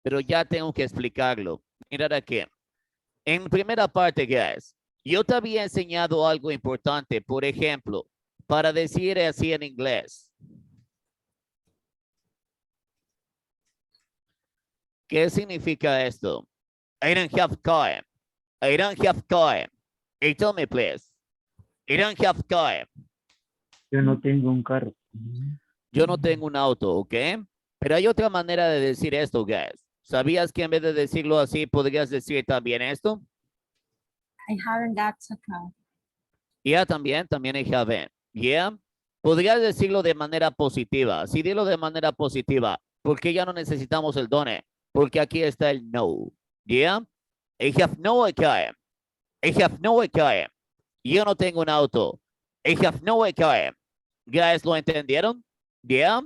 pero ya tengo que explicarlo. Mirad aquí. En primera parte, guys, yo te había enseñado algo importante, por ejemplo, para decir así en inglés. ¿Qué significa esto? I don't have time. I don't have time. Hey, tell me, please. I don't have time. Yo no tengo un carro. Yo no tengo un auto, ¿ok? Pero hay otra manera de decir esto, guys. ¿Sabías que en vez de decirlo así, podrías decir también esto? I haven't got a car. Yeah, también I haven't. Yeah. Podrías decirlo de manera positiva. Si dilo de manera positiva, porque ya no necesitamos el done, porque aquí está el no. Yeah. I have no car. I have no car. Yo no tengo un auto. I have no car. Guys, ¿lo entendieron? Yeah.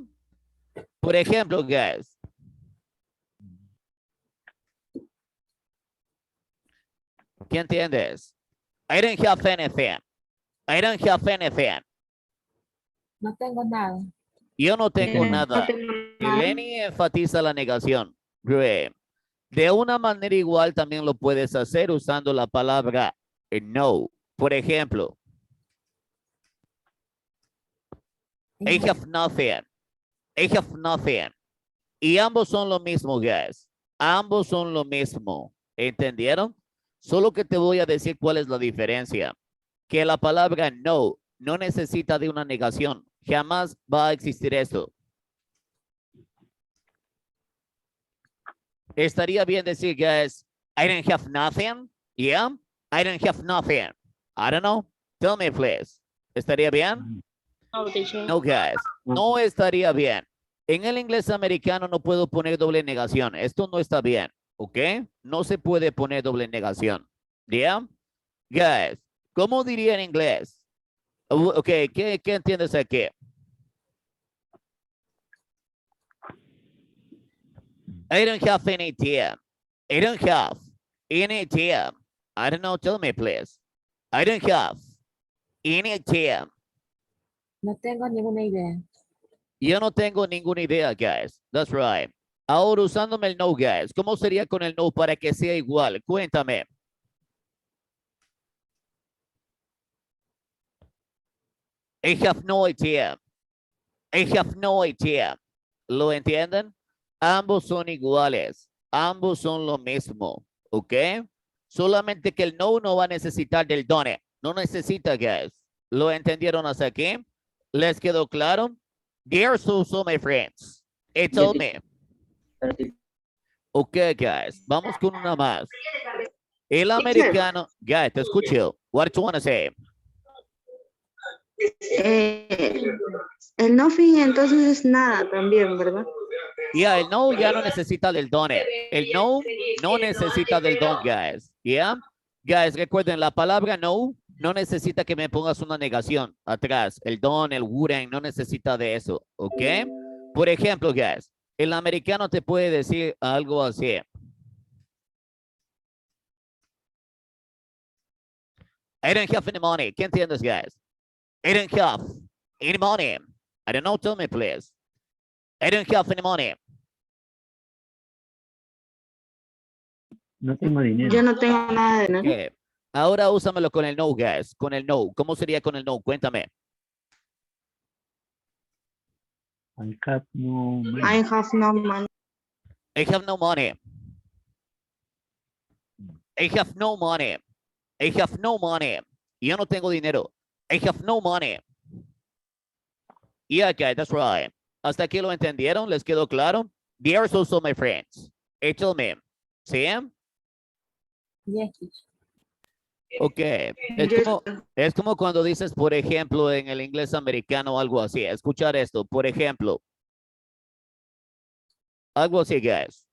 Por ejemplo, guys. ¿Qué entiendes? I don't have anything. I don't have anything. No tengo nada. Yo no tengo No nada. tengo nada. Lenny enfatiza la negación. De una manera igual también lo puedes hacer usando la palabra no. Por ejemplo, I have nothing. I have nothing. Y ambos son lo mismo, guys. Ambos son lo mismo. ¿Entendieron? Solo que te voy a decir cuál es la diferencia. Que la palabra no necesita de una negación. Jamás va a existir eso. Estaría bien decir, guys, I don't have nothing. Yeah, I don't have nothing. I don't know. Tell me, please. ¿Estaría bien? No, teacher. No, guys. No estaría bien. En el inglés americano no puedo poner doble negación. Esto no está bien. ¿Ok? No se puede poner doble negación. ¿Yeah? Guys, ¿cómo diría en inglés? Ok, ¿qué entiendes aquí? I don't have any idea. I don't have any idea. I don't know. Tell me, please. I don't have any idea. No tengo ninguna idea. Yo no tengo ninguna idea, guys. That's right. Ahora usándome el no, guys. ¿Cómo sería con el no para que sea igual? Cuéntame. I have no idea. I have no idea. ¿Lo entienden? Ambos son iguales. Ambos son lo mismo. ¿Ok? Solamente que el no va a necesitar del done. No necesita, guys. ¿Lo entendieron hasta aquí? ¿Les quedó claro? Dear so my friends. It told me. Ok, guys. Vamos con una más. El americano. Guys, te escucho. What do you want to say? El nothing entonces es nada también, ¿verdad? Yeah, el no ya no necesita del done. El no necesita del don, guys. Yeah. Guys, recuerden, la palabra no necesita que me pongas una negación atrás. El don, el wouldn't, no necesita de eso. ¿Ok? Por ejemplo, guys, el americano te puede decir algo así. I don't have any money. ¿Qué entiendes, guys? I don't have any money. I don't know. Tell me, please. I don't have any money. No tengo dinero. Yo no tengo nada de dinero. Okay. Ahora úsamelo con el no, guys. Con el no. ¿Cómo sería con el no? Cuéntame. I have no money. I have no money. I have no money. I have no money. I have no money. Yo no tengo dinero. I have no money. Yeah, guys, that's right. ¿Hasta aquí lo entendieron? ¿Les quedó claro? They are also my friends. Tell me. ¿Sí? Yes. Ok. Es como cuando dices, por ejemplo, en el inglés americano o algo así. Escuchar esto. Por ejemplo. Algo así, guys.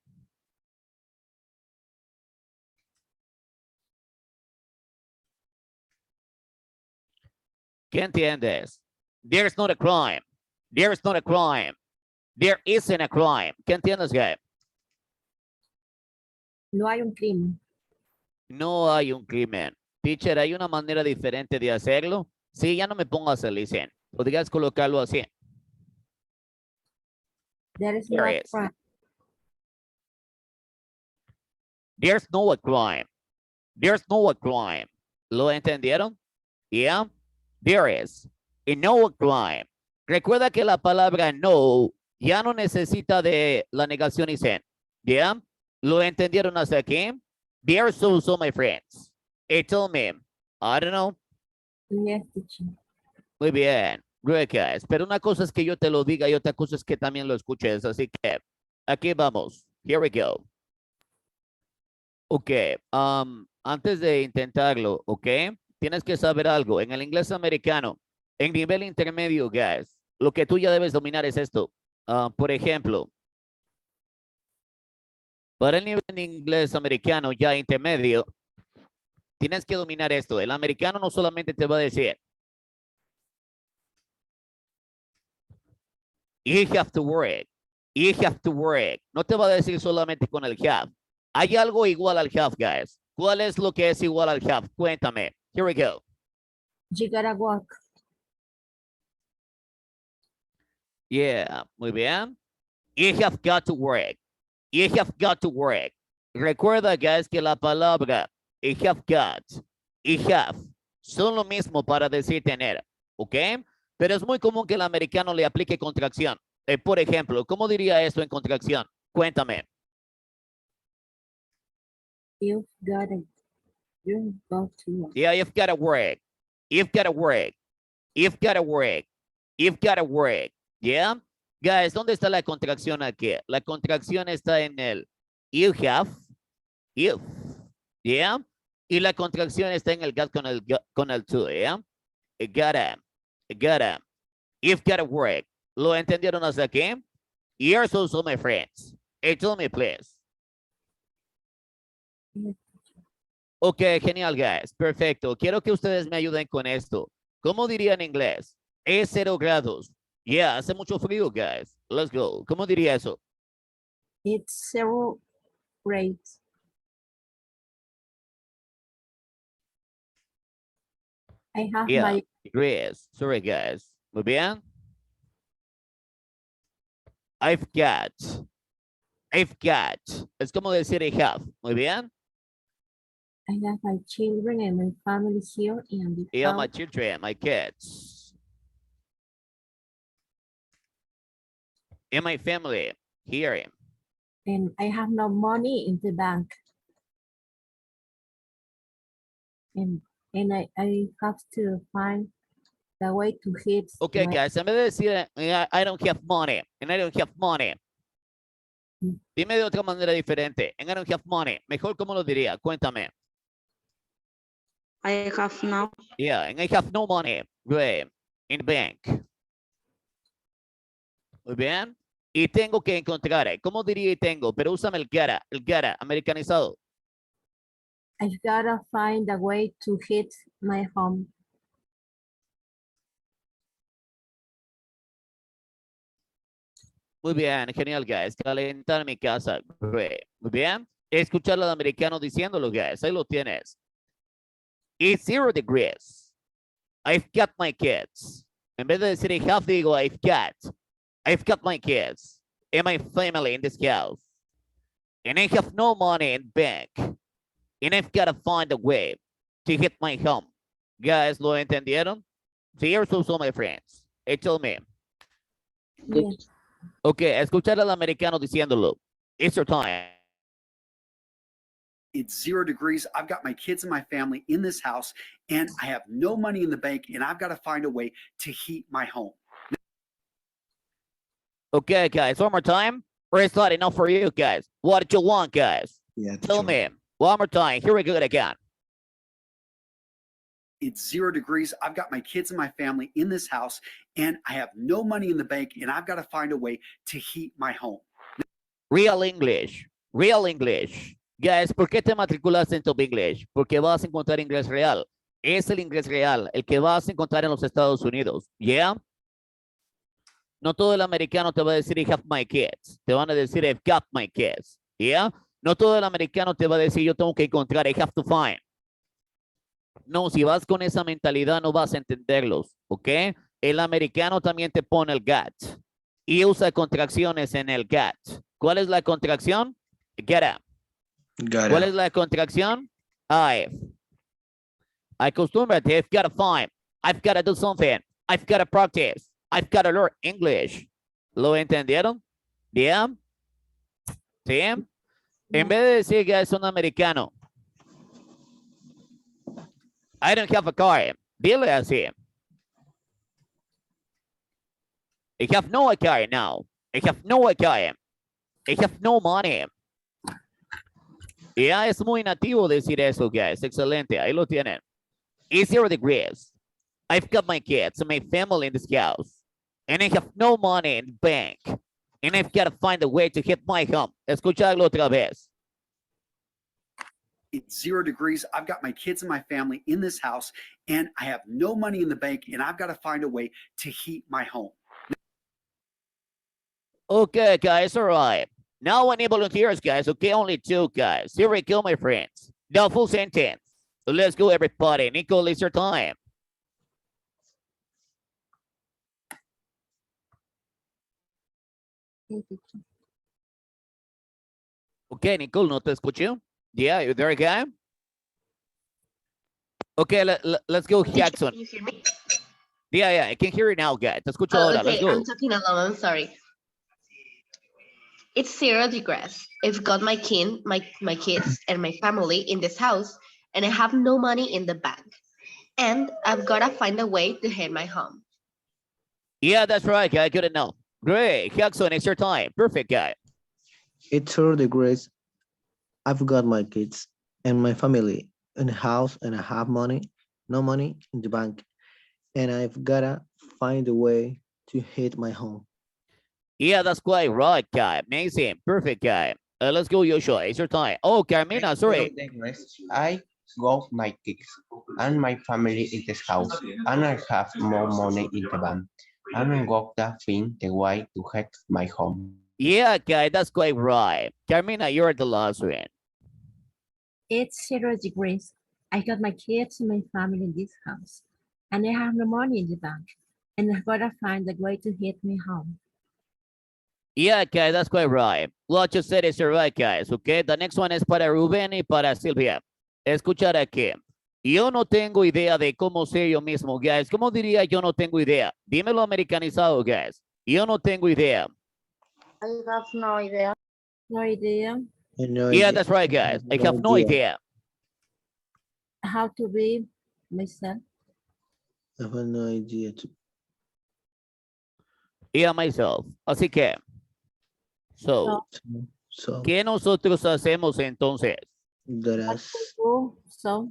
¿Qué entiendes? There's not a crime. There's not a crime. There isn't a crime. ¿Qué entiendes, guys? No hay un crimen. No hay un crimen. Teacher, ¿hay una manera diferente de hacerlo? Sí, ya no me pongas a listen. Podrías colocarlo así. There is There no is. crime. There's no a crime. There's no a crime. ¿Lo entendieron? Yeah. There is. Y no a crime. Recuerda que la palabra no ya no necesita de la negación y sen. Yeah. ¿Lo entendieron hasta aquí? There's also my friends. It told me. I don't know. Yes, teacher. Muy bien. Good guys. Pero una cosa es que yo te lo diga y otra cosa es que también lo escuches. Así que aquí vamos. Here we go. Ok. Antes de intentarlo, ok. Tienes que saber algo. En el inglés americano, en nivel intermedio, guys, lo que tú ya debes dominar es esto. Por ejemplo, para el nivel de inglés americano ya intermedio, tienes que dominar esto. El americano no solamente te va a decir, you have to work. You have to work. No te va a decir solamente con el have. Hay algo igual al have, guys. ¿Cuál es lo que es igual al have? Cuéntame. Here we go. You gotta walk. Yeah, muy bien. You have got to work. You have got to work. Recuerda, guys, que la palabra you have got y have son lo mismo para decir tener, ¿ok? Pero es muy común que el americano le aplique contracción. Por ejemplo, ¿cómo diría esto en contracción? Cuéntame. You've gotta to work. Yeah, you've got to work. You've got to work. You've got to work. You've got to work. Yeah? Guys, ¿dónde está la contracción aquí? La contracción está en el you have, you've. Yeah? Y la contracción está en el got con el to. Yeah? Gotta. You've got to work. ¿Lo entendieron hasta aquí? You're also my friends. Hey, tell me, please. Yes. Ok, genial, guys. Perfecto. Quiero que ustedes me ayuden con esto. ¿Cómo diría en inglés? Es 0 grados. Yeah, hace mucho frío, guys. Let's go. ¿Cómo diría eso? It's 0 grades. I have Yeah, my degrees. Sorry, guys. Muy bien. I've got. Es como decir I have. Muy bien. I have my children and my family here in the Yeah, my house. children, my kids. And my family here. And I have no money in the bank. And I have to find the way to hit Okay, my- guys, en vez de decir I don't have money, and I don't have money. Dime de otra manera diferente. And I don't have money. Mejor, ¿cómo lo diría? Cuéntame. I have no. Yeah, and I have no money. Great. In the bank. Muy bien. Y tengo que encontrar. ¿Cómo diría y tengo? Pero úsame el gotta, americanizado. I've gotta find a way to hit my home. Muy bien, genial, guys. Calentar mi casa. Great. Muy bien. Escuchar al americano diciéndolo, guys. Ahí lo tienes. It's 0 degrees. I've got my kids. En vez de decir I have, digo I've got my kids and my family in this house. And I have no money in bank. And I've got to find a way to hit my home. Guys, ¿lo entendieron? So here's also my friends. Hey, tell me. Yes. Okay, escuchar al americano diciéndolo. It's your time. It's 0 degrees. I've got my kids and my family in this house, and I have no money in the bank, and I've got to find a way to heat my home. Okay, guys, one more time. Or is that enough for you guys? What did you want, guys? Yeah. Tell teacher. me. One more time. Here we go again. It's 0 degrees. I've got my kids and my family in this house, and I have no money in the bank, and I've got to find a way to heat my home. Real English. Real English. Guys, ¿por qué te matriculaste en Top English? Porque vas a encontrar inglés real. Es el inglés real, el que vas a encontrar en los Estados Unidos. ¿Yeah? No todo el americano te va a decir I have my kids. Te van a decir I've got my kids. ¿Yeah? No todo el americano te va a decir yo tengo que encontrar, I have to find. No, si vas con esa mentalidad no vas a entenderlos. ¿Ok? El americano también te pone el got. Y usa contracciones en el got. ¿Cuál es la contracción? Get up. ¿Cuál es la contracción? I've. Acostúmbrate. I've got to find. I've got to do something. I've got to practice. I've got to learn English. ¿Lo entendieron? Bien. ¿Sí? En vez de decir que es un americano. I don't have a car. Dile así. I have no car now. I have no car. I have no money. Ya es muy nativo decir eso, guys. Excelente. Ahí lo tienen. It's 0 degrees. I've got my kids and my family in this house. And I have no money in the bank. And I've got to find a way to hit my home. Escuchadlo otra vez. It's 0 degrees. I've got my kids and my family in this house, and I have no money in the bank, and I've got to find a way to heat my home. Okay, guys, all right. Now I need volunteers, guys. Okay, only 2, guys. Here we go, my friends. The full sentence. Let's go, everybody. Nicole, it's your time. Okay, Nicole, no te escucho. Yeah, you there, guy? Okay, let's go, Jackson. Can you hear me? Yeah, I can hear you now, guy. Te escucho Oh, ahora. okay, Let's go. I'm talking alone. I'm sorry. It's 0 degrees. I've got my kids and my family in this house, and I have no money in the bank. And I've got to find a way to head my home. Yeah, that's right, guy. Good enough. Great. Jackson, it's your time. Perfect, guy. It's 0 degrees. I've got my kids and my family in the house, and I have no money in the bank. And I've gotta find a way to hit my home. Yeah, that's quite right, guy. Amazing. Perfect, guy. Let's go, Joshua. It's your time. Oh, Carmina, sorry. I got my kids and my family in this house, and I have more money in the bank. And I'm going to find the way to head my home. Yeah, guy, that's quite right. Carmina, you're the last one. It's 0 degrees. I got my kids and my family in this house, and I have no money in the bank. And I've got to find a way to hit me home. Yeah, guys, that's quite right. What you said is right, guys. Okay, the next one is para Rubén y para Silvia. Escuchar aquí. Yo no tengo idea de cómo ser yo mismo, guys. ¿Cómo diría yo no tengo idea? Dímelo americanizado, guys. Yo no tengo idea. I have no idea. No idea No Yeah, idea. that's right, guys. I have no idea. how to be myself. I have no idea. Yeah, myself. Así que. So, So ¿qué nosotros hacemos entonces? that's So,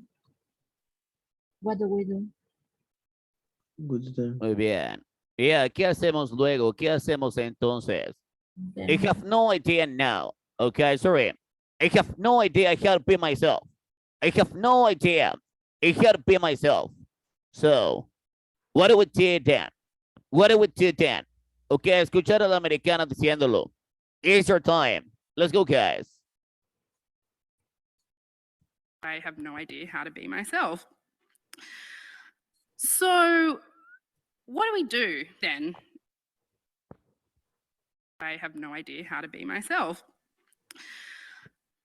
what do we do? good then. Muy bien. Yeah, ¿qué hacemos luego? ¿Qué hacemos entonces? I Then have no idea now. Okay, sorry. I have no idea how to be myself. I have no idea how to be myself. So, what do we do then? What do we do then? Okay, escuchar a la americana diciéndolo. It's your time. Let's go, guys. I have no idea how to be myself. So, what do we do then? I have no idea how to be myself.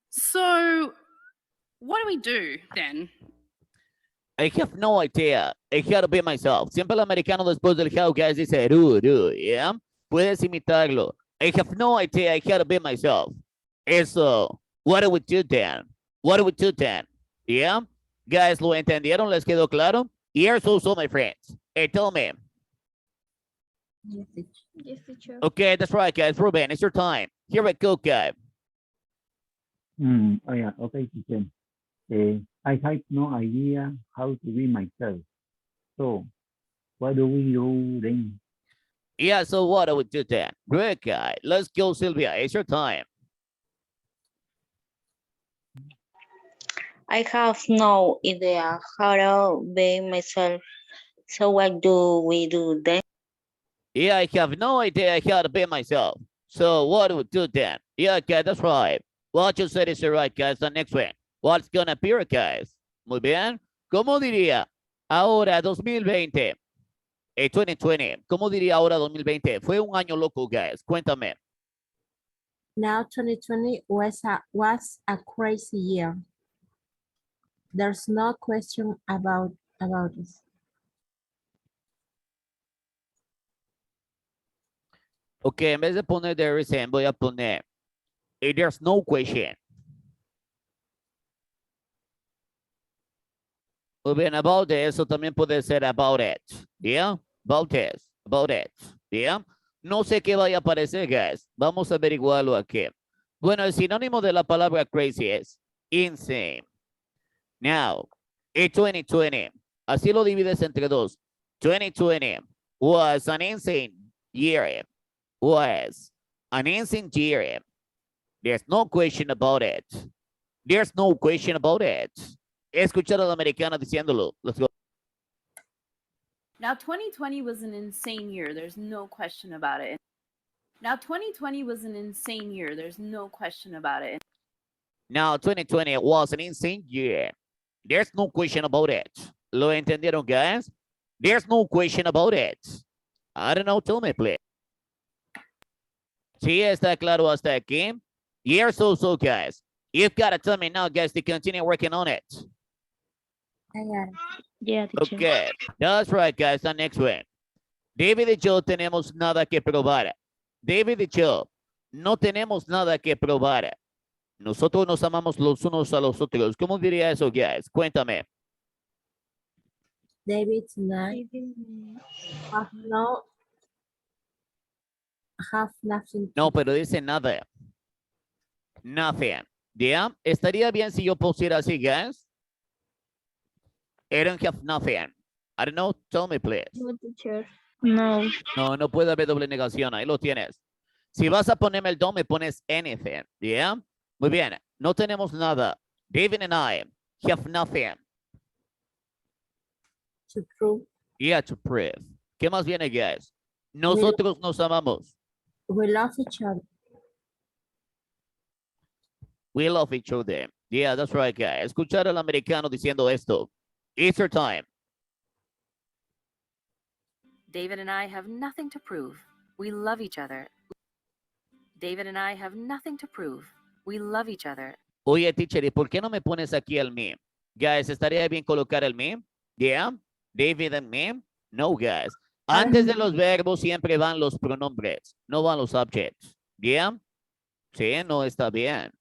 So, what do we do then? I have no idea how to be myself. Siempre el americano después del how, guys, dice yeah? Puedes imitarlo. I have no idea how to be myself. Eso. What do we do then? What do we do then? Yeah? Guys, ¿lo entendieron? ¿Les quedó claro? Here's also my friends. Hey, tell me. Yes, teacher. Okay, that's right, guys. Ruben, it's your time. Here we go, guys. Oh, yeah. Okay, teacher. I have no idea how to be myself. So, what do we do then? Yeah, so what do we do then? Great, guy. Let's go, Sylvia. It's your time. I have no idea how to be myself. So what do we do then? Yeah, I have no idea how to be myself. So what do we do then? Yeah, guys, that's right. What you said is right, guys. The next one. What's gonna appear, guys? Muy bien. ¿Cómo diría? Ahora 2020. 2020. ¿Cómo diría ahora 2020? Fue un año loco, guys. Cuéntame. Now 2020 was a crazy year. There's no question about it. Ok, en vez de poner there isn't, voy a poner there's no question. Muy bien, about eso también puede ser about it. Yeah, about this, about it. Yeah. No sé qué vaya a aparecer, guys. Vamos a averiguarlo aquí. Bueno, el sinónimo de la palabra crazy es insane. Now, in 2020, así lo divides entre dos. 2020 was an insane year. Was an insane year. There's no question about it. There's no question about it. He escuchado a la americana diciéndolo. Let's go. Now 2020 was an insane year. There's no question about it. Now 2020 was an insane year. There's no question about it. Now 2020 was an insane year. There's no question about it. ¿Lo entendieron, guys? There's no question about it. I don't know, tell me, please. Sí, está claro hasta aquí. Yes, so, guys. You've got to tell me now, guys, to continue working on it. I got it. Yeah, teacher. Okay, that's right, guys. The next one. David y yo tenemos nada que probar. David y yo no tenemos nada que probar. Nosotros nos amamos los unos a los otros. ¿Cómo diría eso, guys? Cuéntame. David and I have nothing. No, pero dice nada. Nothing. ¿Ya? Estaría bien si yo pusiera así, guys. I don't have nothing. I don't know. Tell me, please. No, teacher. No. No, no puede haber doble negación. Ahí lo tienes. Si vas a ponerme el don, me pones anything. ¿Ya? Muy bien. No tenemos nada. David and I have nothing. To prove. Yeah, to prove. ¿Qué más viene, guys? Nosotros nos amamos. We love each other. We love each other. Yeah, that's right, guys. Escuchar al americano diciendo esto. Easter time. David and I have nothing to prove. We love each other. David and I have nothing to prove. We love each other. Oye, teacher, ¿y por qué no me pones aquí el me? Guys, ¿estaría bien colocar el me? Yeah. David and me? No, guys. Antes de los verbos siempre van los pronombres, no van los subjects. Yeah. Sí, no está bien.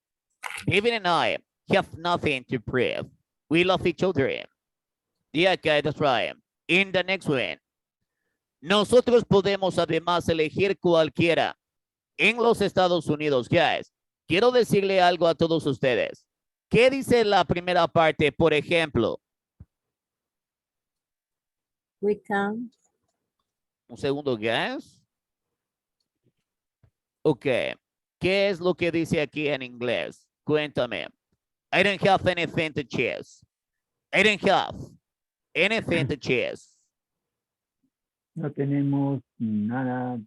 David and I have nothing to prove. We love each other. Yeah, guys, that's right. In the next one. Nosotros podemos además elegir cualquiera en los Estados Unidos, guys. Quiero decirle algo a todos ustedes. ¿Qué dice la primera parte, por ejemplo? We can. Un segundo, guys. Ok. ¿Qué es lo que dice aquí en inglés? Cuéntame. I don't have anything to choose. I don't have anything to choose. No tenemos nada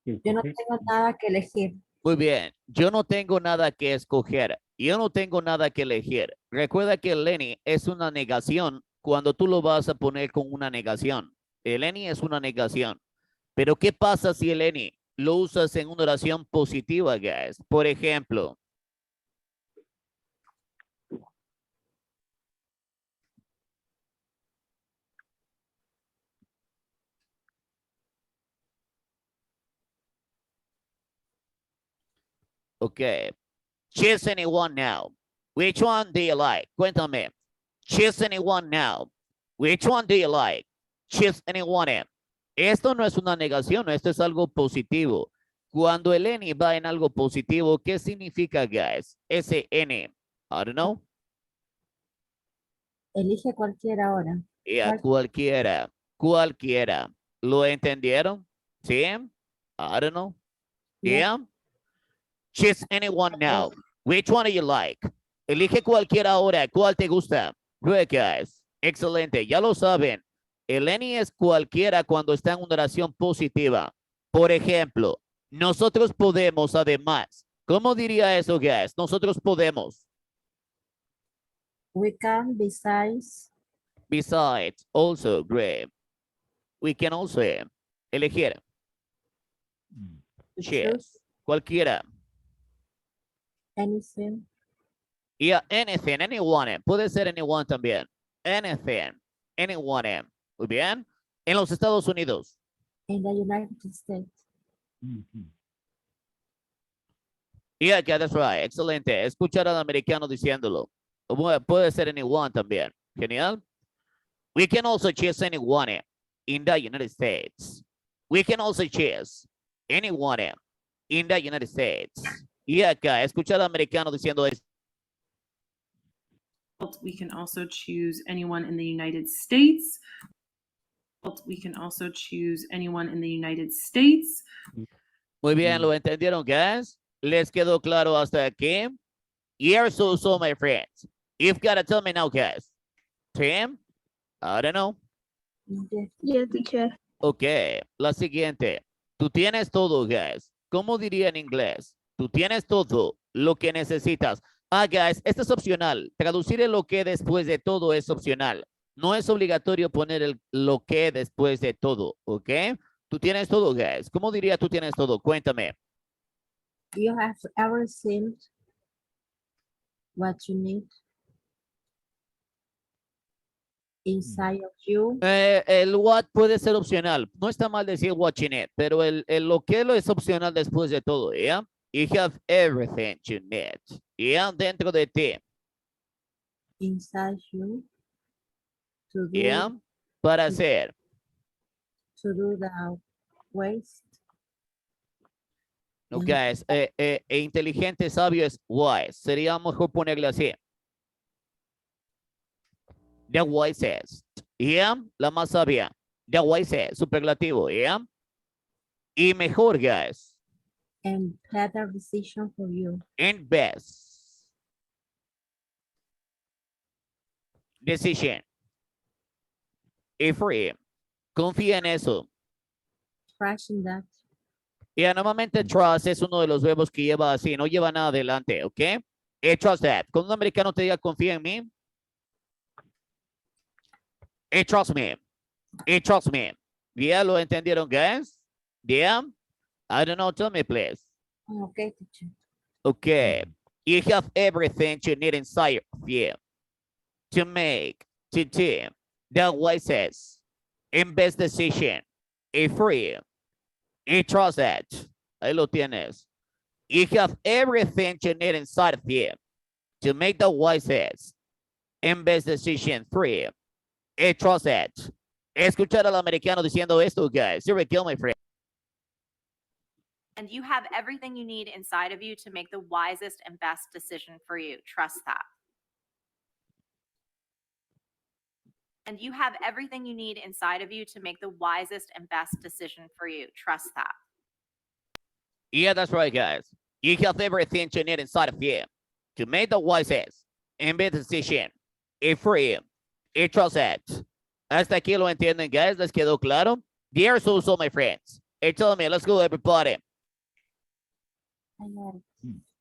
que Yo no escoger. tengo nada que elegir. Muy bien. Yo no tengo nada que escoger. Yo no tengo nada que elegir. Recuerda que el any es una negación cuando tú lo vas a poner con una negación. El any es una negación. Pero ¿qué pasa si el any lo usas en una oración positiva, guys? Por ejemplo. Okay. Choose anyone now. Which one do you like? Cuéntame. Choose anyone now. Which one do you like? Choose anyone. Esto no es una negación, esto es algo positivo. Cuando el any va en algo positivo, ¿qué significa, guys? Ese N. I don't know. Elige cualquiera ahora. Yeah, cualquiera. Cualquiera. ¿Lo entendieron? ¿Sí? I don't know. Yeah. Choose anyone now. Which one do you like? Elige cualquiera ahora. ¿Cuál te gusta? Great, guys. Excelente. Ya lo saben. El any es cualquiera cuando está en una oración positiva. Por ejemplo, nosotros podemos además. ¿Cómo diría eso, guys? Nosotros podemos. We can, besides. Besides, also, great. We can also elegir. Choose. Cualquiera. Anything. Yeah, anything, anyone. Puede ser anyone también. Anything, anyone. Muy bien. En los Estados Unidos. In the United States. Mhm. Yeah, okay, that's right. Excelente. Escuchar al americano diciéndolo. Puede ser anyone también. Genial. We can also choose anyone in the United States. We can also choose anyone in the United States. Y acá, escuchar al americano diciendo esto. We can also choose anyone in the United States. We can also choose anyone in the United States. Muy bien, ¿lo entendieron, guys? ¿Les quedó claro hasta aquí? Yes, so, my friends. You've got to tell me now, guys. Tim? I don't know. Yes, teacher. Ok, la siguiente. Tú tienes todo, guys. ¿Cómo diría en inglés? Tú tienes todo lo que necesitas. Ah, guys, esto es opcional. Traducir el lo que después de todo es opcional. No es obligatorio poner el lo que después de todo, ¿ok? Tú tienes todo, guys. ¿Cómo diría tú tienes todo? Cuéntame. You have everything what you need inside of you. El what puede ser opcional. No está mal decir what you need, pero el lo que lo es opcional después de todo, ¿ya? You have everything you need. ¿Ya? Dentro de ti. Inside you. To do, ¿Ya? Para hacer. to do the waste. No, guys. Inteligente, sabio es wise. Sería mejor ponerle así. The wisest. ¿Ya? La más sabia. The wisest. Superlativo. ¿Ya? Y mejor, guys. And better decision for you. And best. Decision. Y free. Confía en eso. Trust in that. Y normalmente trust es uno de los verbos que lleva así, no lleva nada adelante, ¿ok? Trust that. Cuando un americano te diga confía en mí. Trust me. Trust me. ¿Ya lo entendieron, guys? ¿Ya? I don't know, tell me, please. Okay, teacher. Okay. You have everything you need inside of you to make, to do the wisest and best decision. Y free. Y trust that. Ahí lo tienes. You have everything you need inside of you to make the wisest and best decision free. Y trust that. Escuchar al americano diciendo esto, guys. Here we go, my friend. And you have everything you need inside of you to make the wisest and best decision for you. Trust that. And you have everything you need inside of you to make the wisest and best decision for you. Trust that. Yeah, that's right, guys. You have everything you need inside of you to make the wisest and best decision. Y free. Y trust that. Hasta aquí lo entienden, guys. ¿Les quedó claro? Dear so, my friends. Hey, tell me, let's go, everybody. I got it.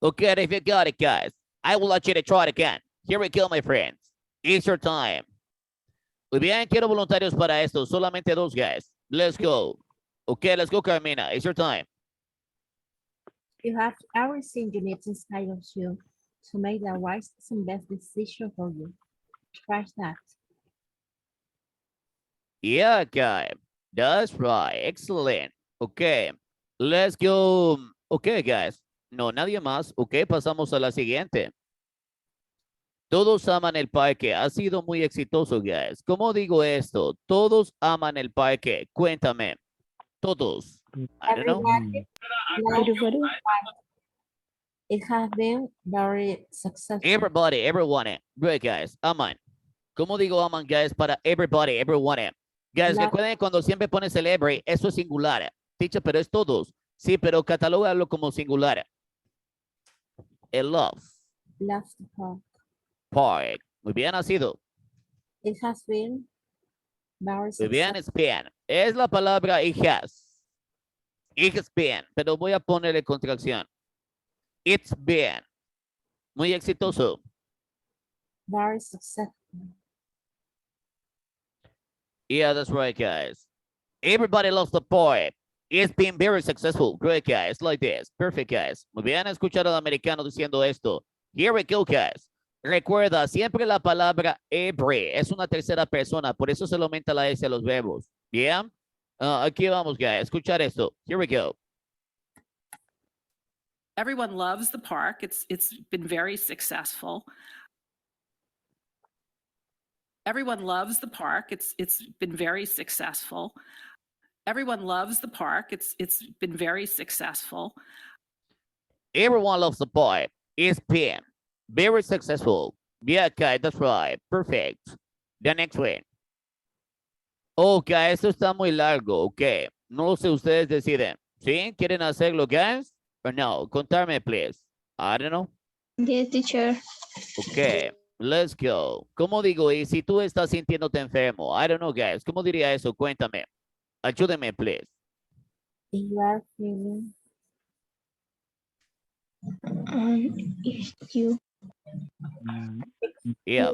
Okay, if you got it, guys, I will let you to try it again. Here we go, my friends. It's your time. Muy bien, quiero voluntarios para esto. Solamente dos, guys. Let's go. Okay, let's go, Carmina. It's your time. You have everything you need inside of you to make the wisest and best decision for you. Trust that. Yeah, guy. That's right. Excellent. Okay, let's go. Okay, guys. No, nadie más. Ok, pasamos a la siguiente. Todos aman el parque. Ha sido muy exitoso, guys. ¿Cómo digo esto? Todos aman el parque. Cuéntame. Todos. I don't know. Everybody. It has been very successful. Everybody, everyone. Great, guys. Aman. ¿Cómo digo aman, guys? Para everybody, everyone. Guys, recuerden cuando siempre ponen celebrate, eso es singular. Teacher, pero es todos. Sí, pero catalógalo como singular. El love. Love the park. Park. Muy bien, ha sido. It has been very Muy bien, successful. it's been. Es la palabra it has. It has been. Pero voy a ponerle contracción. It's been. Muy exitoso. Very successful. Yeah, that's right, guys. Everybody loves the park. It's been very successful. Great, guys. Like this. Perfect, guys. Muy bien, escuchar al americano diciendo esto. Here we go, guys. Recuerda, siempre la palabra every es una tercera persona, por eso se le aumenta la S a los verbos. Bien. Aquí vamos, guys. Escuchar esto. Here we go. Everyone loves the park. It's been very successful. Everyone loves the park. It's been very successful. Everyone loves the park. It's been very successful. Everyone loves the park. It's been very successful. Yeah, okay, that's right. Perfect. The next one. Ok, esto está muy largo. Ok. No lo sé, ustedes deciden. ¿Sí? ¿Quieren hacerlo, guys? Or no? Contarme, please. I don't know. Yes, teacher. Ok. Let's go. ¿Cómo digo? Y si tú estás sintiéndote enfermo. I don't know, guys. ¿Cómo diría eso? Cuéntame. Ayúdenme, please. If you are feeling If you Yeah,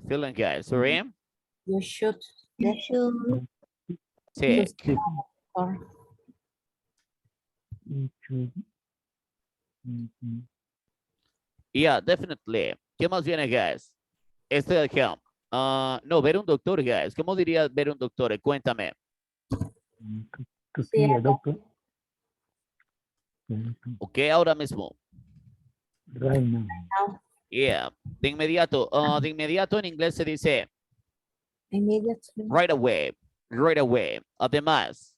feeling, guys. Sorry? you should Sick. or Yeah, definitely. ¿Qué más viene, guys? Este de acá. No, ver un doctor, guys. ¿Cómo diría ver un doctor? Cuéntame. To see a doctor. Ok, ahora mismo. Right now. Yeah. De inmediato. De inmediato en inglés se dice immediately. right away. Right away. Además.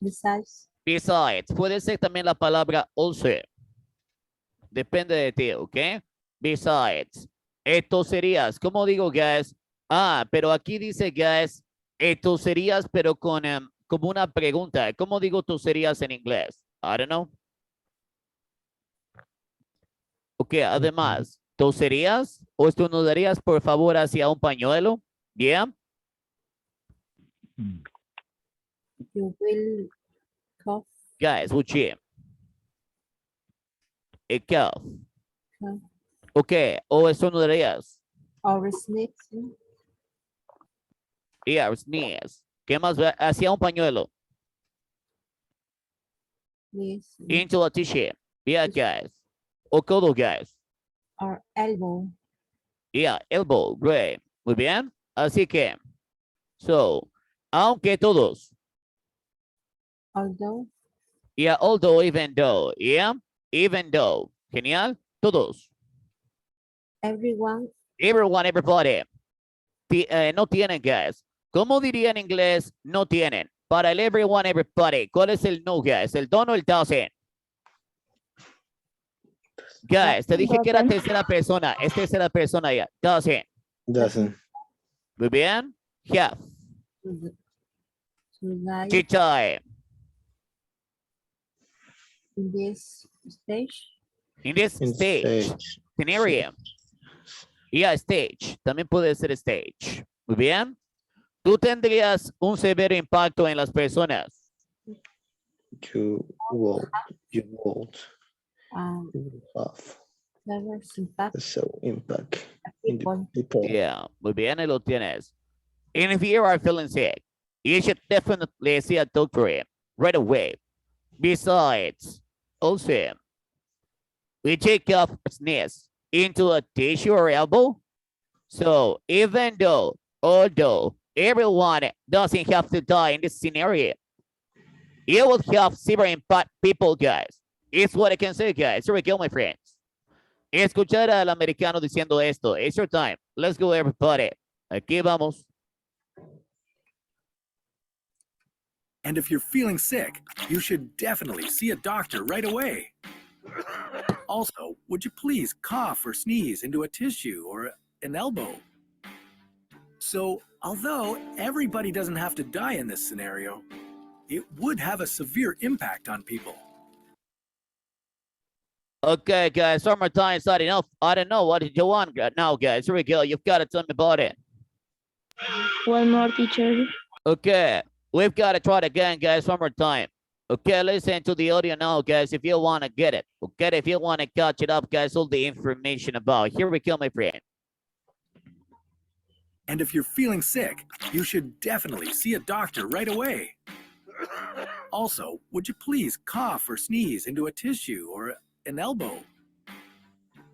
Besides. Besides. Puede ser también la palabra also. Depende de ti, ¿ok? Besides. Toserias. ¿Cómo digo, guys? Pero aquí dice, guys, toserias, pero con como una pregunta. ¿Cómo digo toserias en inglés? I don't know. Ok, además, ¿toserías o estornudarías, por favor, hacia un pañuelo? Yeah. You will cough. Guys, would you? A cough. Cough. Ok, o estornudarías. Or sneeze. Yeah, sneeze. ¿Qué más? Hacia un pañuelo. Yes. Into a t-shirt. Yeah, guys. O codo, guys. Or elbow. Yeah, elbow. Great. Muy bien. Así que, so, aunque todos. Although. Yeah, although, even though. Yeah, even though. Genial. Todos. Everyone. Everyone, everybody. No tienen, guys. ¿Cómo diría en inglés? No tienen. Para el everyone, everybody. ¿Cuál es el no, guys? ¿El don o el doesn't? Guys, te dije que era tercera persona. Es tercera persona ya. Doesn't. Doesn't. Muy bien. Have. Tonight. Time. In this stage. In this stage. Scenario. Yeah, stage. También puede ser stage. Muy bien. Tú tendrías un severo impacto en las personas. You won't have so impact in the people. Yeah, muy bien, ahí lo tienes. And if you are feeling sick, you should definitely see a doctor right away. Besides, also, we take off sneeze into a tissue or elbow. So even though, although everyone doesn't have to die in this scenario, it will have severe impact people, guys. It's what I can say, guys. Here we go, my friends. Escuchar al americano diciendo esto. It's your time. Let's go, everybody. Aquí vamos. And if you're feeling sick, you should definitely see a doctor right away. Also, would you please cough or sneeze into a tissue or an elbow? So, although everybody doesn't have to die in this scenario, it would have a severe impact on people. Okay, guys, summertime is not enough. I don't know. What did you want now, guys? Here we go. You've got to tell me about it. One more, teacher. Okay, we've got to try it again, guys, one more time. Okay, listen to the audio now, guys, if you want to get it. Okay, if you want to catch it up, guys, all the information about. Here we go, my friend. And if you're feeling sick, you should definitely see a doctor right away. Also, would you please cough or sneeze into a tissue or an elbow?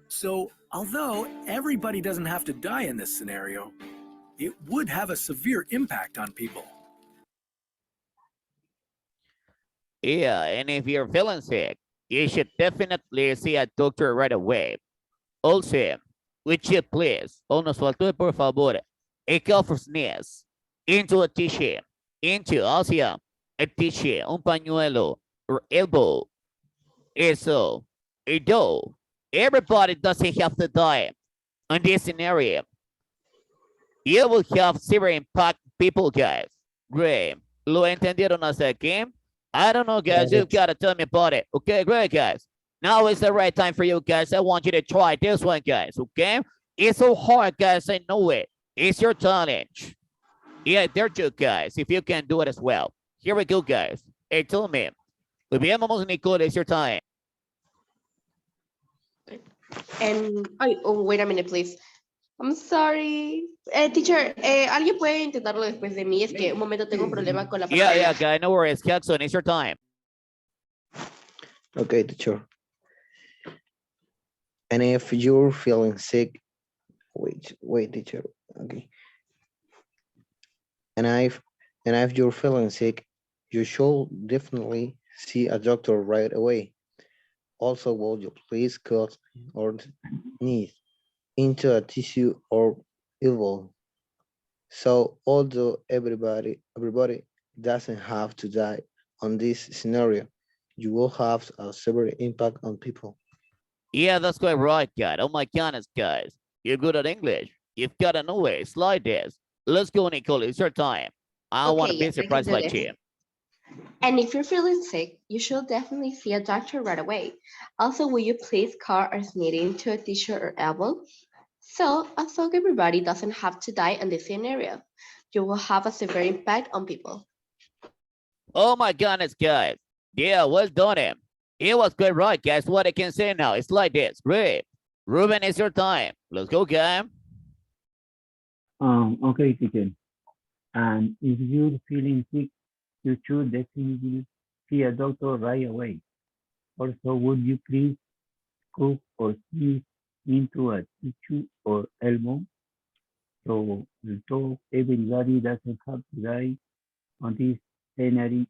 So, although everybody doesn't have to die in this scenario, it would have a severe impact on people. Yeah, and if you're feeling sick, you should definitely see a doctor right away. Also, would you please, nos faltó por favor, a cough or sneeze into a tissue, into Hacia, a tissue, un pañuelo, or elbow. So, though everybody doesn't have to die in this scenario, you will have severe impact people, guys. Great. ¿Lo entendieron hasta aquí? I don't know, guys. You've got to tell me about it. Okay, great, guys. Now is the right time for you, guys. I want you to try this one, guys. Okay? It's so hard, guys. I know it. It's your challenge. Yeah, there you guys. If you can do it as well. Here we go, guys. Hey, tell me. Muy bien, vamos, Nicole. It's your time. And, oh, wait a minute, please. I'm sorry. Teacher, ¿alguien puede intentarlo después de mí? Es que un momento tengo un problema con la pantalla. Yeah, guy. No worries. Jackson, it's your time. Okay, teacher. And if you're feeling sick, wait, teacher. Okay. And if you're feeling sick, you should definitely see a doctor right away. Also, will you please cut or sneeze into a tissue or elbow? So although everybody doesn't have to die on this scenario, you will have a severe impact on people. Yeah, that's quite right, guys. Oh my goodness, guys. You're good at English. You've got to know it. Slide this. Let's go, Nicole. It's your time. I want to be yes, I can surprised do by this. you. And if you're feeling sick, you should definitely see a doctor right away. Also, will you please cut or sneeze into a tissue or elbow? So, although everybody doesn't have to die in this scenario, you will have a severe impact on people. Oh my goodness, guys. Yeah, well done. It was quite right, guys. What I can say now, it's like this. Great. Ruben, it's your time. Let's go, guy. Okay, teacher. And if you're feeling sick, you should definitely see a doctor right away. Also, would you please cough or sneeze into a tissue or elbow? So, although everybody doesn't have to die on this scenario,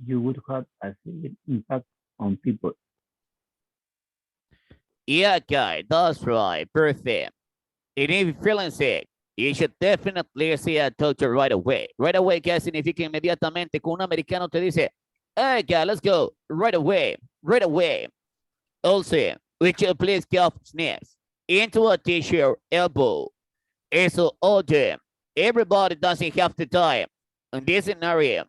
you would have a severe impact on people. Yeah, guy, that's right. Perfect. And if you're feeling sick, you should definitely see a doctor right away. Right away, guys, significa inmediatamente. Con un americano te dice, hey, guy, let's go. Right away. Right away. Also, would you please cough, sneeze into a tissue or elbow? Eso, all day. Everybody doesn't have to die in this scenario.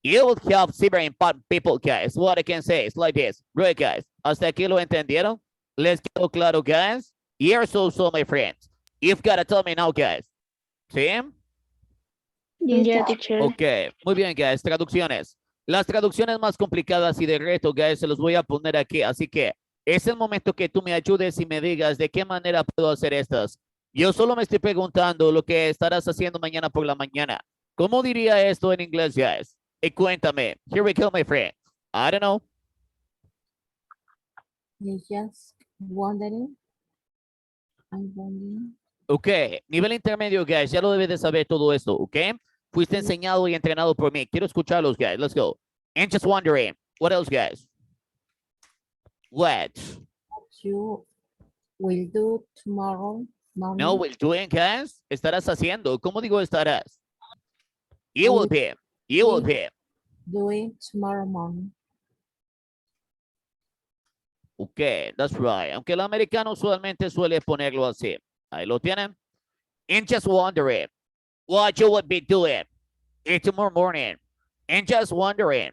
You will have severe impact people, guys. What I can say is like this. Great, guys. Hasta aquí lo entendieron. Let's go, claro, guys. Here's also, my friends. You've got to tell me now, guys. ¿Sí? Yeah, teacher. Ok, muy bien, guys. Traducciones. Las traducciones más complicadas y de reto, guys, se los voy a poner aquí. Así que es el momento que tú me ayudes y me digas de qué manera puedo hacer estas. Yo solo me estoy preguntando lo que estarás haciendo mañana por la mañana. ¿Cómo diría esto en inglés, guys? Y cuéntame. Here we go, my friend. I don't know. Just wondering. I'm wondering. Ok, nivel intermedio, guys. Ya lo debes de saber todo esto, ok? Fuiste enseñado y entrenado por mí. Quiero escucharlos, guys. Let's go. And just wondering. What else, guys? What? You will do tomorrow morning. No, will doing, guys. Estarás haciendo. ¿Cómo digo estarás? You will be. You will be. Doing tomorrow morning. Ok, that's right. Aunque el americano usualmente suele ponerlo así. Ahí lo tienen. And just wondering what you would be doing tomorrow morning. And just wondering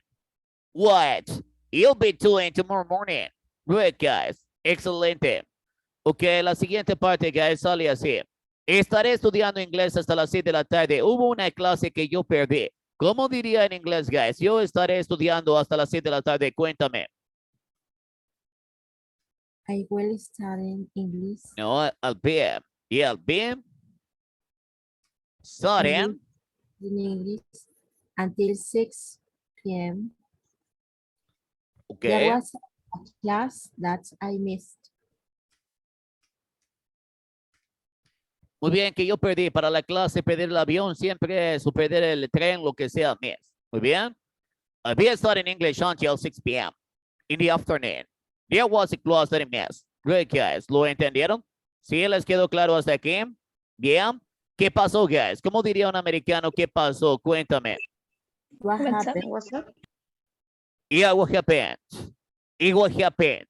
what you'll be doing tomorrow morning. Great, guys. Excelente. Ok, la siguiente parte, guys, sale así. Estaré estudiando inglés hasta las 6 de la tarde. Hubo una clase que yo perdí. ¿Cómo diría en inglés, guys? Yo estaré estudiando hasta las 6 de la tarde. Cuéntame. I will study English. No, I'll be. Yeah, I'll be studying in English until 6 p.m. There Okay. was a class that I missed. Muy bien, que yo perdí para la clase, perder el avión siempre es, o perder el tren, lo que sea, miss. Muy bien. We studied English until 6 p.m. in the afternoon. There was a class that I missed. Great, guys. ¿Lo entendieron? ¿Sí les quedó claro hasta aquí? Bien. ¿Qué pasó, guys? ¿Cómo diría un americano? ¿Qué pasó? Cuéntame. What happened? Yeah, what happened? Y what happened?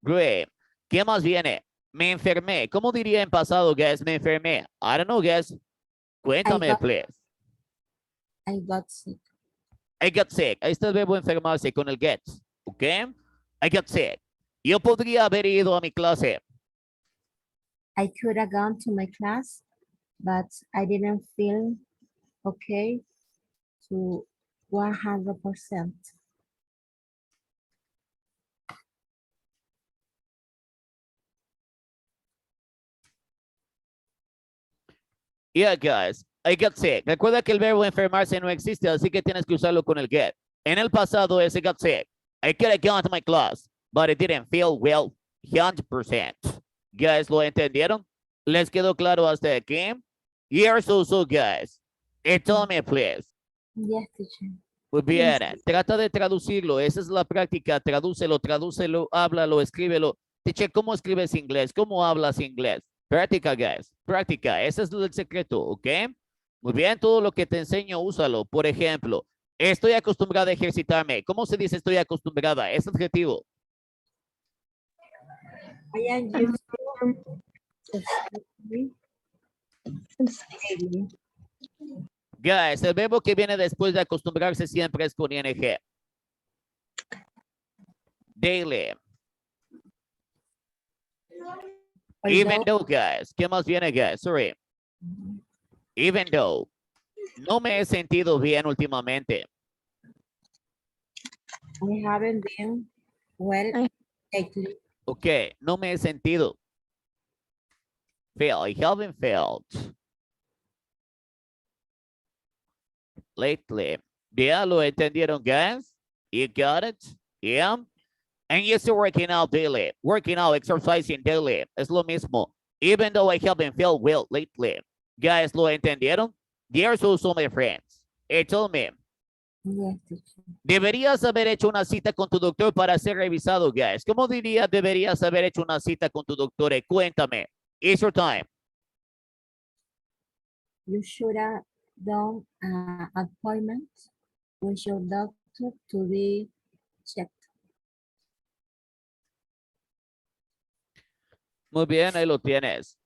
Great. ¿Qué más viene? Me enfermé. ¿Cómo diría en pasado, guys? Me enfermé. I don't know, guys. Cuéntame, please. I got sick. I got sick. Ahí está el verbo enfermarse con el get. ¿Ok? I got sick. Yo podría haber ido a mi clase. I could have gone to my class, but I didn't feel okay to 100%. Yeah, guys. I got sick. Recuerda que el verbo enfermarse no existe, así que tienes que usarlo con el get. En el pasado es I got sick. I could have gone to my class, but I didn't feel well 100%. Guys, ¿lo entendieron? ¿Les quedó claro hasta aquí? Here's also, guys. Tell me, please. Yes, teacher. Muy bien. Trata de traducirlo. Esa es la práctica. Tradúcelo, háblalo, escríbelo. Teacher, ¿cómo escribes inglés? ¿Cómo hablas inglés? Práctica, guys. Práctica. Ese es el secreto, ¿ok? Muy bien. Todo lo que te enseño, úsalo. Por ejemplo, estoy acostumbrada a ejercitarme. ¿Cómo se dice estoy acostumbrada? Es adjetivo. I am used to Guys, el verbo que viene después de acostumbrarse siempre es con ing. Daily. Even though, guys. ¿Qué más viene, guys? Sorry. Even though. No me he sentido bien últimamente. I haven't been well lately. Ok, no me he sentido. I haven't felt. Lately. ¿Ya lo entendieron, guys? You got it? Yeah. And you're still working out daily. Working out, exercising daily. Es lo mismo. Even though I haven't felt well lately. Guys, ¿lo entendieron? There's also my friends. Tell me. Yes, teacher. Deberías haber hecho una cita con tu doctor para ser revisado, guys. ¿Cómo diría deberías haber hecho una cita con tu doctor? Cuéntame. It's your time. You should have done an appointment with your doctor to be checked. Muy bien, ahí lo tienes.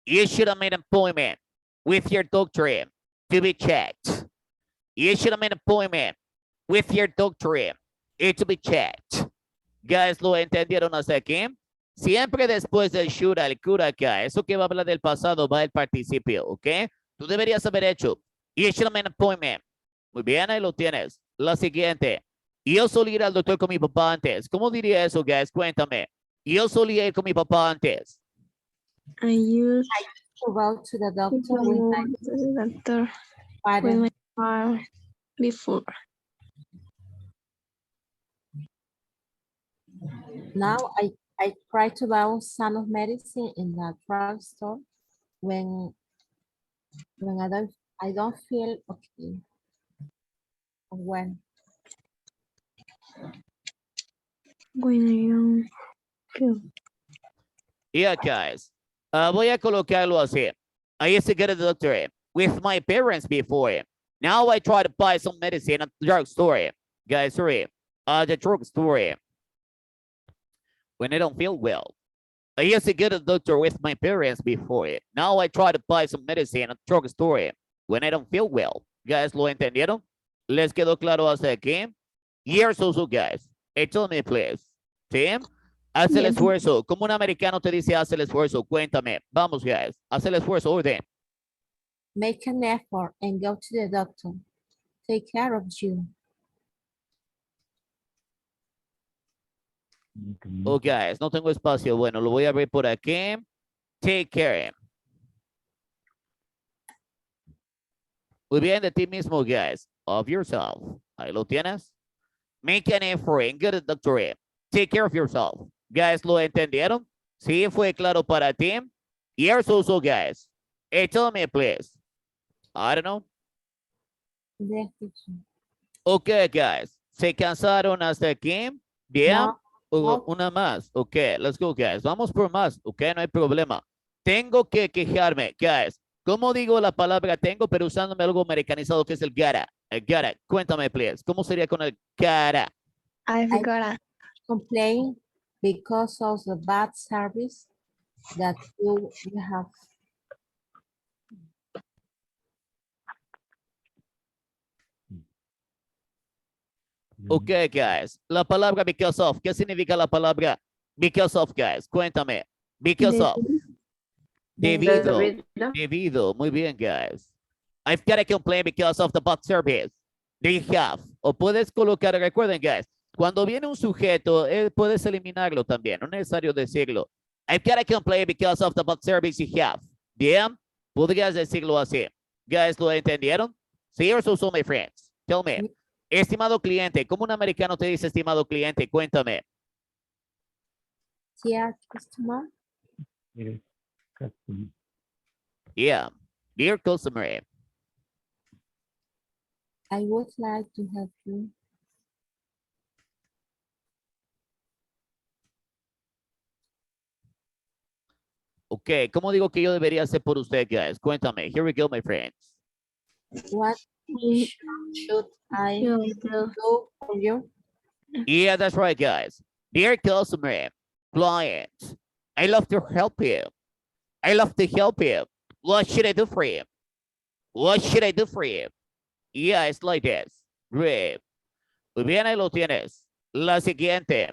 You should have made an appointment with your doctor to be checked. You should have made an appointment with your doctor to be checked. Guys, ¿lo entendieron hasta aquí? Siempre después del should, el could acá. Eso que va a hablar del pasado va el participio, ¿ok? Tú deberías haber hecho. You should have made an appointment. Muy bien, ahí lo tienes. La siguiente. Yo solía ir al doctor con mi papá antes. ¿Cómo diría eso, guys? Cuéntame. Yo solía ir con mi papá antes. I used to go to the doctor with my father before. Now I try to buy some of medicine in the drugstore when I don't feel okay. When I don't feel. Yeah, guys. Voy a colocarlo así. I used to go to the doctor with my parents before. Now I try to buy some medicine at the drugstore. Guys, sorry. The drugstore. When I don't feel well. I used to go to the doctor with my parents before. Now I try to buy some medicine at the drugstore when I don't feel well. Guys, ¿lo entendieron? ¿Les quedó claro hasta aquí? Here's also, guys. Tell me, please. ¿Sí? Haz el esfuerzo. Como un americano te dice, haz el esfuerzo. Cuéntame. Vamos, guys. Haz el esfuerzo. Orden. Make an effort and go to the doctor. Take care of you. Oh, guys, no tengo espacio. Bueno, lo voy a ver por aquí. Take care. Muy bien, de ti mismo, guys. Of yourself. Ahí lo tienes. Make an effort and get a doctorate. Take care of yourself. Guys, ¿lo entendieron? ¿Sí fue claro para ti? Yes, also, guys. Hey, tell me, please. I don't know. Yes, teacher. Okay, guys. ¿Se cansaron hasta aquí? Bien. No, no. Una más. Ok, let's go, guys. Vamos por más. Ok, no hay problema. Tengo que quejarme, guys. ¿Cómo digo la palabra tengo, pero usándome algo americanizado que es el gotta? El gotta. Cuéntame, please. ¿Cómo sería con el gotta? I complain because of the bad service that you have. Ok, guys. La palabra because of. ¿Qué significa la palabra because of, guys? Cuéntame. Because of. Debido. Debido. Muy bien, guys. I've got to complain because of the bad service they have. O puedes colocar, recuerden, guys, cuando viene un sujeto, puedes eliminarlo también. No es necesario decirlo. I've got to complain because of the bad service you have. Bien. Podrías decirlo así. Guys, ¿lo entendieron? Sí, or so, my friends. Tell me. Estimado cliente, ¿cómo un americano te dice estimado cliente? Cuéntame. Dear customer. Yes, customer. Yeah, dear customer. I would like to help you. Ok, ¿cómo digo que yo debería hacer por usted, guys? Cuéntame. Here we go, my friends. What should I do for you? Yeah, that's right, guys. Dear customer, client, I love to help you. I love to help you. What should I do for you? What should I do for you? Yeah, it's like this. Great. Muy bien, ahí lo tienes. La siguiente.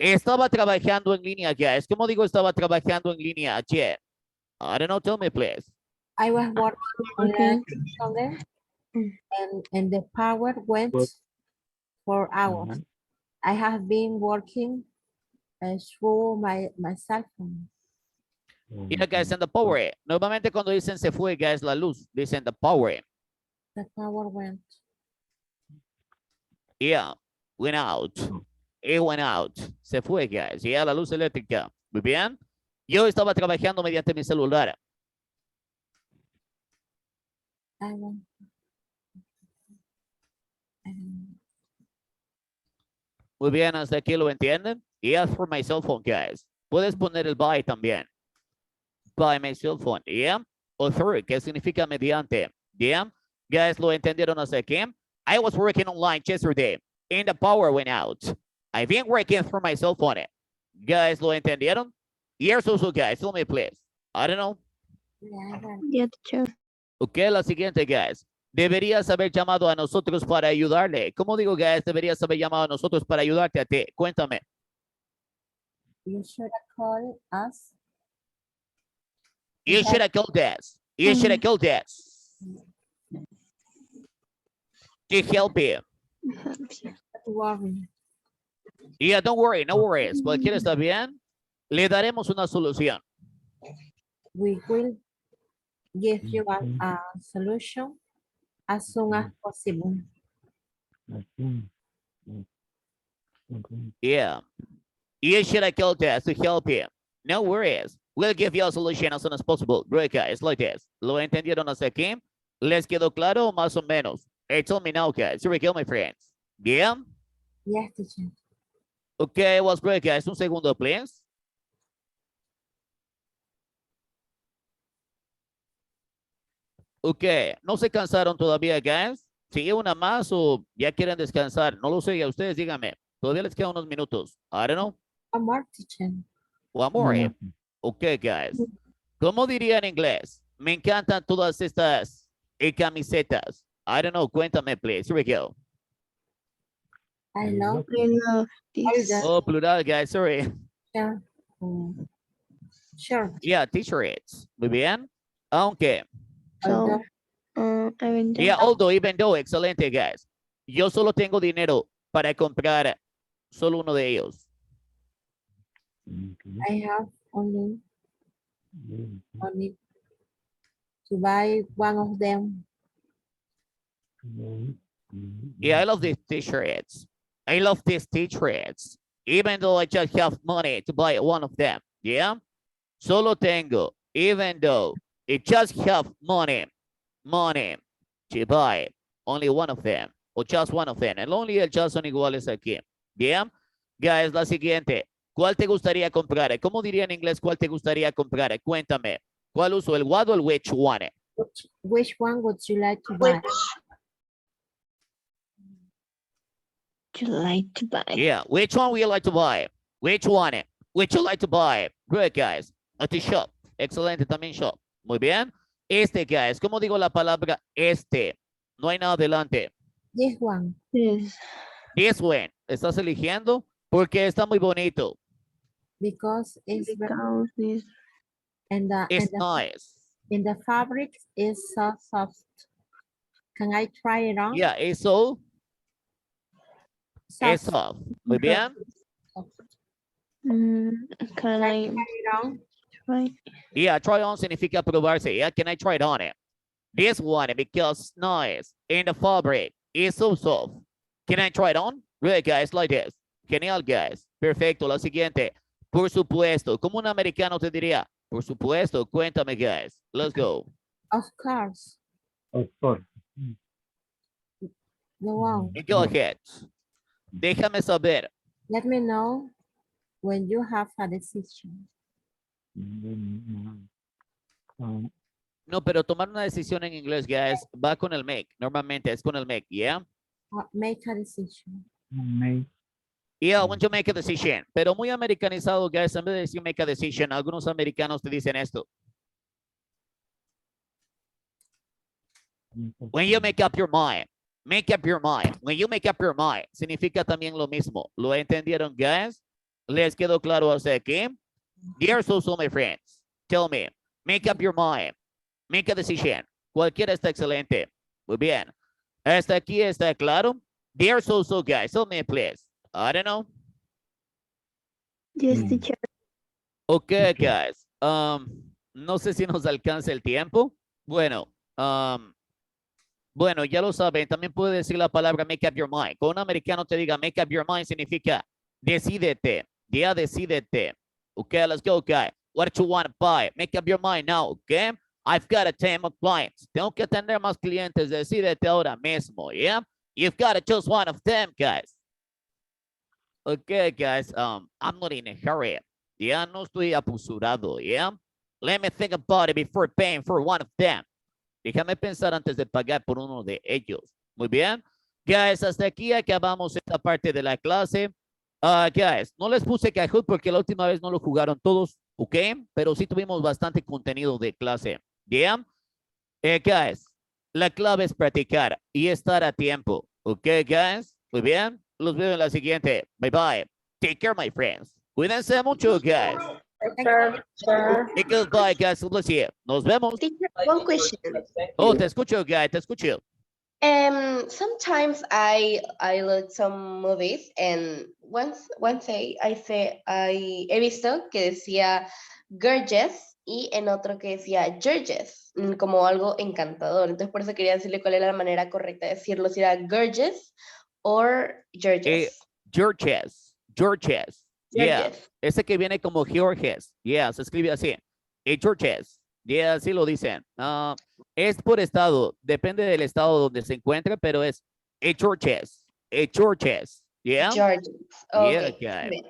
Estaba trabajando en línea, guys. ¿Cómo digo estaba trabajando en línea ayer? I don't know, tell me, please. I was working on it, and the power went for hours. I have been working through my cell phone. Yeah, guys, and the power. Normalmente cuando dicen se fue, guys, la luz, dicen the power. The power went. Yeah, went out. It went out. Se fue, guys. Yeah, la luz eléctrica. Muy bien. Yo estaba trabajando mediante mi celular. Muy bien, hasta aquí lo entienden. Yeah, for my cell phone, guys. Puedes poner el by también. By my cell phone, yeah. O through, que significa mediante. Yeah. Guys, lo entendieron hasta aquí. I was working online yesterday and the power went out. I've been working through my cell phone. Guys, lo entendieron? Yes, also, guys, tell me, please. I don't know. Yeah, teacher. Ok, la siguiente, guys. Deberías haber llamado a nosotros para ayudarle. ¿Cómo digo, guys? Deberías haber llamado a nosotros para ayudarte a ti. Cuéntame. You should have called us. You should have called us. You should have called us. To help you. Don't worry. Yeah, don't worry, no worries. Cualquiera está bien. Le daremos una solución. We will give you a solution as soon as possible. Yeah. You should have called us to help you. No worries. We'll give you a solution as soon as possible. Great, guys, like this. ¿Lo entendieron hasta aquí? ¿Les quedó claro más o menos? Hey, tell me now, guys. Here we go, my friends. Yeah? Yes, teacher. Okay, was great, guys. Un segundo, please. Ok, ¿no se cansaron todavía, guys? ¿Sigue una más o ya quieren descansar? No lo sé, ya ustedes díganme. Todavía les quedan unos minutos. I don't know. One more, teacher. One more. Ok, guys. ¿Cómo diría en inglés? Me encantan todas estas camisetas. I don't know, cuéntame, please. Here we go. I love this. Oh, plural, guys, sorry. Yeah. Sure. Yeah, t-shirts. Muy bien. Aunque. Although, Yeah, although, even though, excelente, guys. Yo solo tengo dinero para comprar solo uno de ellos. I have only to buy one of them. Yeah, I love these t-shirts. I love these t-shirts, even though I just have money to buy one of them. Yeah. Solo tengo, even though I just have money to buy only one of them, o just one of them. El only y el just son iguales aquí. Bien, guys, la siguiente. ¿Cuál te gustaría comprar? ¿Cómo diría en inglés cuál te gustaría comprar? Cuéntame. ¿Cuál uso? ¿El what o el which one? Which one would you like to buy? You like to buy? Yeah, which one would you like to buy? Which one would you like to buy? Good, guys. At the shop. Excelente, también shop. Muy bien. Este, guys. ¿Cómo digo la palabra este? No hay nada adelante. This one. This one. ¿Estás eligiendo? Porque está muy bonito. Because it's Because and It's nice. in the fabric is so soft. Can I try it on? Yeah, it's so. Soft. It's soft. Muy bien. can I Try it on? try? Yeah, try on significa probarse. Yeah, can I try it on it? This one, because it's nice. In the fabric, it's so soft. Can I try it on? Good, guys, like this. Genial, guys. Perfecto. La siguiente. Por supuesto. Como un americano te diría. Por supuesto. Cuéntame, guys. Let's go. Of course. Of course. Go on. Go ahead. Déjame saber. Let me know when you have a decision. No, pero tomar una decisión en inglés, guys, va con el make. Normalmente es con el make, yeah? Make a decision. Yeah, I want to make a decision. Pero muy americanizado, guys, en vez de decir make a decision, algunos americanos te dicen esto. When you make up your mind. Make up your mind. When you make up your mind, significa también lo mismo. ¿Lo entendieron, guys? ¿Les quedó claro hasta aquí? Dear so my friends, tell me, make up your mind. Make a decision. Cualquiera está excelente. Muy bien. ¿Hasta aquí está claro? Dear so guys, tell me, please. I don't know. Yes, teacher. Okay, guys. No sé si nos alcanza el tiempo. Bueno, bueno, ya lo saben. También puede decir la palabra make up your mind. Con un americano te diga make up your mind significa decídete. Ya decídete. Okay, let's go, guys. What do you want to buy? Make up your mind now, okay? I've got a team of clients. Tengo que atender más clientes. Decídete ahora mismo, yeah? You've got to choose one of them, guys. Okay, guys, I'm not in a hurry. Yeah, no estoy apresurado, yeah? Let me think about it before paying for one of them. Déjame pensar antes de pagar por uno de ellos. Muy bien. Guys, hasta aquí acabamos esta parte de la clase. Guys, no les puse Kahoot porque la última vez no lo jugaron todos, ¿ok? Pero sí tuvimos bastante contenido de clase, ¿yeah? Guys, la clave es practicar y estar a tiempo, ¿ok, guys? Muy bien, los veo en la siguiente. Bye, bye. Take care, my friends. Cuídense mucho, guys. Y goodbye, guys. Bless you. Nos vemos. Teacher, one question. Oh, te escucho, guys. Te escucho. Sometimes I look some movies and one day I he visto que decía gorgeous y en otro que decía Georges, como algo encantador. Entonces por eso quería decirle cuál era la manera correcta de decirlo, si era gorgeous o Georges. Georges. Yeah, ese que viene como Georges. Yeah, se escribe así. Georges. Yeah, así lo dicen. Es por estado. Depende del estado donde se encuentre, pero es Georges. Yeah. Georges. Okay. Yeah, guys.